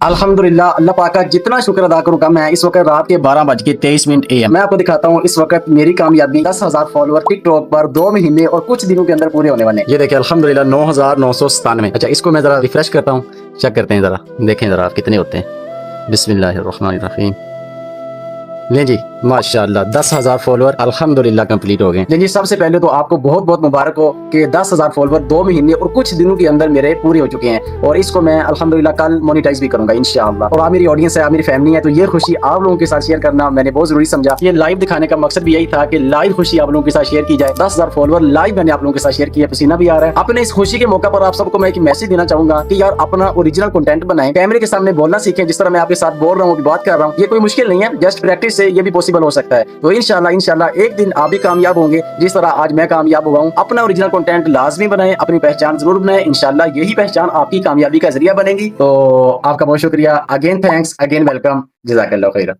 अल्हम्दुलिल्लाह, अल्लाह पाक का जितना शुक्र अदा करूंगा मैं। इस वक्त रात के 12:23 AM मैं आपको दिखाता हूँ इस वक्त मेरी कामयाबी। 10,000 फॉलोअर टिकटॉक पर 2 महीने और कुछ दिनों के अंदर पूरे होने वाले हैं। ये देखिए अल्हम्दुलिल्लाह 9,997। अच्छा, इसको मैं जरा रिफ्रेश करता हूँ, चेक करते हैं, जरा देखें जरा कितने होते हैं। बिस्मिल्लाहिर्रहमानिर्रहीम। ले जी माशाल्लाह 10,000 फॉलोअर अल्हम्दुलिल्लाह कंप्लीट हो गए। ले जी, सबसे पहले तो आपको बहुत बहुत मुबारक हो कि 10,000 फॉलोअर 2 महीने और कुछ दिनों के अंदर मेरे पूरे हो चुके हैं। और इसको मैं अल्हम्दुलिल्लाह कल मोनेटाइज भी करूंगा इंशाअल्लाह। और आप मेरी ऑडियंस है, आप मेरी फैमिली है, तो ये खुशी आप लोगों के साथ शेयर करना मैंने बहुत जरूरी समझा। ये लाइव दिखाने का मकसद भी यही था कि लाइव खुशी आप लोगों के साथ शेयर की जाए। 10,000 फॉलोअर लाइव मैंने आप लोगों के साथ शेयर किया, पसीना भी आ रहा है। अपने इस खुशी के मौका पर आप सबको मैं एक मैसेज देना चाहूंगा कि यार अपना ओरिजिनल कंटेंट बनाएं, कैमरे के सामने बोलना सीखें। जिस तरह मैं आपके साथ बोल रहा हूँ, बात कर रहा हूँ, ये कोई मुश्किल नहीं है, जस्ट प्रैक्टिस से ये भी पॉसिबल हो सकता है। तो इंशाल्लाह एक दिन आप भी कामयाब होंगे जिस तरह आज मैं कामयाब हुआ हूँ। अपना ओरिजिनल कंटेंट लाजमी बनाएं, अपनी पहचान जरूर बनाएं। इंशाल्लाह यही पहचान आपकी कामयाबी का जरिया बनेगी। तो आपका बहुत शुक्रिया, अगेन थैंक्स, अगेन वेलकम, जज़ाकल्लाह खैर।